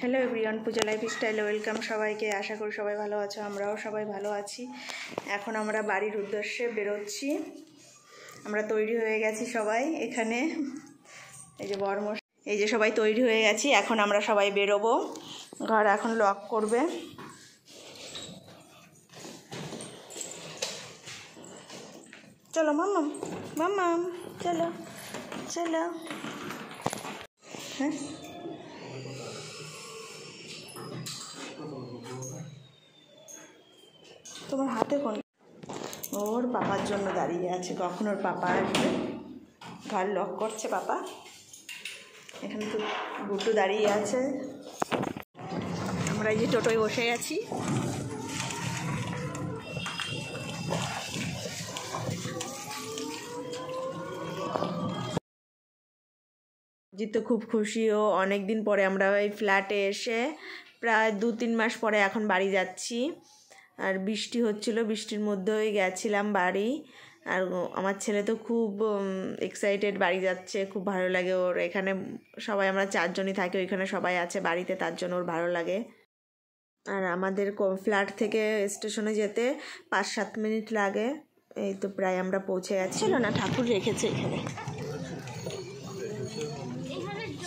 Hello everyone, পূজা লাইফস্টাইলে welcome সবাইকে। আশা করি সবাই ভালো আছো, আমরাও সবাই ভালো আছি। এখন আমরা বাড়ির উদ্দেশ্যে বেরোচ্ছি। আমরা তৈরি হয়ে গেছি সবাই এখানে। এই যে বরমশাই, এই যে সবাই তৈরি হয়ে গেছি। এখন আমরা সবাই বেরোবো। ঘর এখন লক করবে। চলো মাম্মাম, মাম্মাম চলো চলো। হ্যাঁ, তোমার হাতে কোন? ওর পাপার জন্য দাঁড়িয়ে আছে, কখন ওর পাপা আসবে। ঘর লক করছে পাপা। এখানে তো গুড্ডু দাঁড়িয়ে আছে। আমরা এই যে টোটোয় বসে গেছি। জিৎ তো খুব খুশি, ও অনেক দিন পরে আমরা এই ফ্ল্যাটে এসে প্রায় 2-3 মাস পরে এখন বাড়ি যাচ্ছি। আর বৃষ্টি হচ্ছিল, বৃষ্টির মধ্যেই গেছিলাম বাড়ি। আর আমার ছেলে তো খুব এক্সাইটেড, বাড়ি যাচ্ছে, খুব ভালো লাগে ওর। এখানে সবাই আমরা 4 জনই থাকি, ওইখানে সবাই আছে বাড়িতে, তার জন্য ওর ভালো লাগে। আর আমাদের ফ্ল্যাট থেকে স্টেশনে যেতে 5-7 মিনিট লাগে। এই তো প্রায় আমরা পৌঁছে গেছি। ছিল না, ঠাকুর রেখেছে এখানে।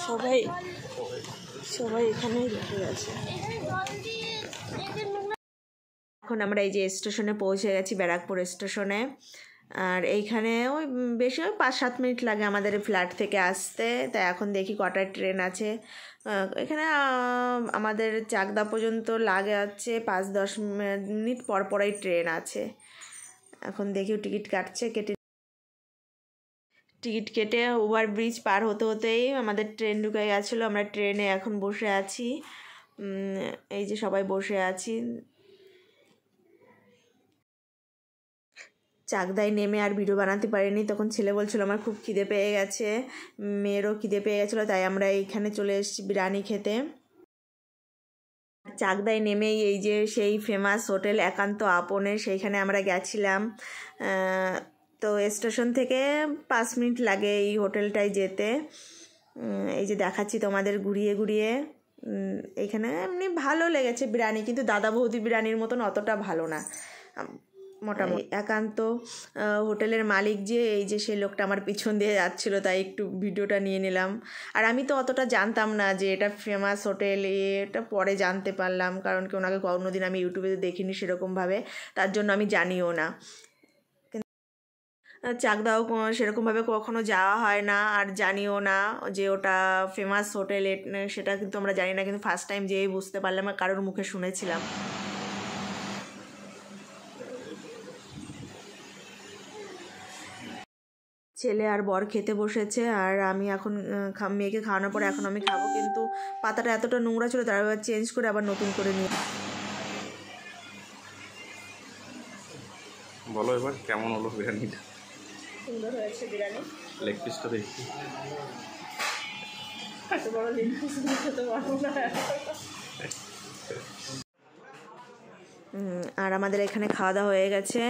সবাই সবাই এখানেই রেখে গেছে। এখন আমরা এই যে স্টেশনে পৌঁছে গেছি, ব্যারাকপুর স্টেশনে। আর এইখানে ওই বেশি 5-7 মিনিট লাগে আমাদের ফ্ল্যাট থেকে আসতে। তাই এখন দেখি কটায় ট্রেন আছে। এখানে আমাদের চাকদা পর্যন্ত লাগে হচ্ছে 5-10 মিনিট পর পরই ট্রেন আছে। এখন দেখি টিকিট কাটছে, টিকিট কেটে ওভারব্রিজ পার হতে হতেই আমাদের ট্রেন ঢুকে গেছিলো। আমরা ট্রেনে এখন বসে আছি। এই যে সবাই বসে আছি। চাকদায় নেমে আর ভিডিও বানাতে পারিনি, তখন ছেলে বলছিল আমার খুব খিদে পেয়ে গেছে, মেয়েরও খিদে পেয়ে গেছিলো, তাই আমরা এইখানে চলে এসেছি বিরিয়ানি খেতে। চাকদায় নেমেই এই যে সেই ফেমাস হোটেল একান্ত আপনে, সেইখানে আমরা গেছিলাম। তো স্টেশন থেকে 5 মিনিট লাগে এই হোটেলটায় যেতে। এই যে দেখাচ্ছি তোমাদের ঘুরিয়ে ঘুরিয়ে। এখানে এমনি ভালো লেগেছে বিরিয়ানি, কিন্তু দাদা বৌদি বিরিয়ানির মতন অতটা ভালো না। মোটামুটি একান্ত হোটেলের মালিক যে, এই যে সেই লোকটা আমার পিছন দিয়ে যাচ্ছিলো, তাই একটু ভিডিওটা নিয়ে নিলাম। আর আমি তো অতটা জানতাম না যে এটা ফেমাস হোটেল, এটা পরে জানতে পারলাম, কারণ কি ওনাকে কোনোদিন আমি ইউটিউবে দেখিনি সেরকমভাবে, তার জন্য আমি জানিও না। চাকদাও সেরকমভাবে কখনো যাওয়া হয় না, আর জানিও না যে ওটা ফেমাস হোটেল, সেটা কিন্তু আমরা জানি না। কিন্তু ফার্স্ট টাইম যেই বুঝতে পারলাম, আর কারোর মুখে শুনেছিলাম। ছেলে আর বর খেতে বসেছে, আর আমি এখন মেয়েকে খাওয়ানোর পরে এখন আমি খাবো। কিন্তু পাতাটা এতটা নোংরা ছিল, তার আবার চেঞ্জ করে আবার নতুন করে নিয়ে। বলো এবার কেমন হলো বিরিয়ানিটা? সুন্দর হয়েছে বিরিয়ানি। লেগ পিসটা দেখি। এত বড় লেগ পিস খেতে পারবো না। আর আমাদের এখানে খাওয়া দাওয়া হয়ে গেছে।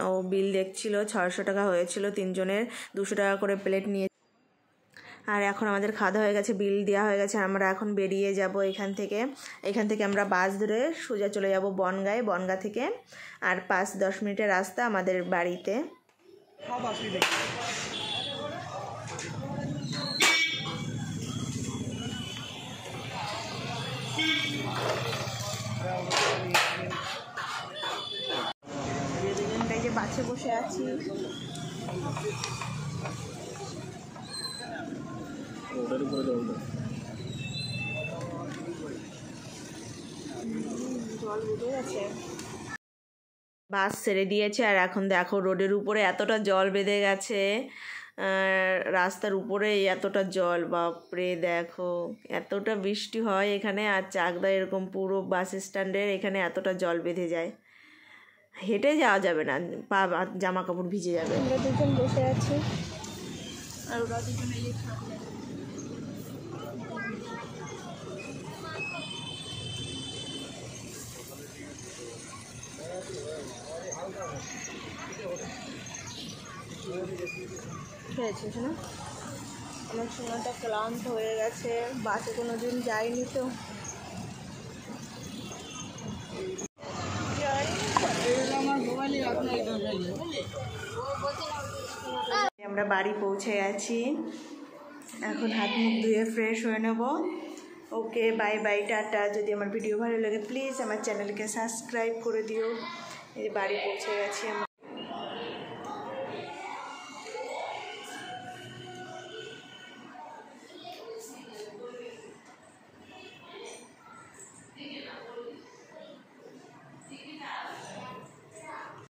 ও বিল দেখছিল, 600 টাকা হয়েছিল 3 জনের, 200 টাকা করে প্লেট নিয়ে। আর এখন আমাদের খাওয়া দাওয়া হয়ে গেছে, বিল দেওয়া হয়ে গেছে। আমরা এখন বেরিয়ে যাব এখান থেকে আমরা বাস ধরে সোজা চলে যাব বনগাঁয়। বনগাঁ থেকে আর 5-10 মিনিটের রাস্তা আমাদের বাড়িতে। যে বাসে বসে আছি, জল বেঁধে গেছে, বাস ছেড়ে দিয়েছে। আর এখন দেখো রোডের উপরে এতটা জল বেঁধে গেছে, রাস্তার উপরে এতটা জল, বাপরে দেখো এতটা বৃষ্টি হয় এখানে। আর চাকদা এরকম পুরো বাস স্ট্যান্ডের এখানে এতটা জল বেঁধে যায়, হেঁটে যাওয়া যাবে না, পা জামা কাপড় ভিজে যাবে। আমরা দুজন বসে আছি, আর ওরা দুজনে খেয়েছিস না? আমার সোনাটা ক্লান্ত হয়ে গেছে, বাসে কোনো দিন যাইনি তো, আমরা বাড়ি পৌঁছে গেছি। এখন হাত মুখ ধুয়ে ফ্রেশ হয়ে নেব। ওকে, বাই বাই, টাটা। যদি আমার ভিডিও ভালো লাগে প্লিজ আমার চ্যানেলকে সাবস্ক্রাইব করে দিও। এই বাড়ি পৌঁছে গেছি আমরা।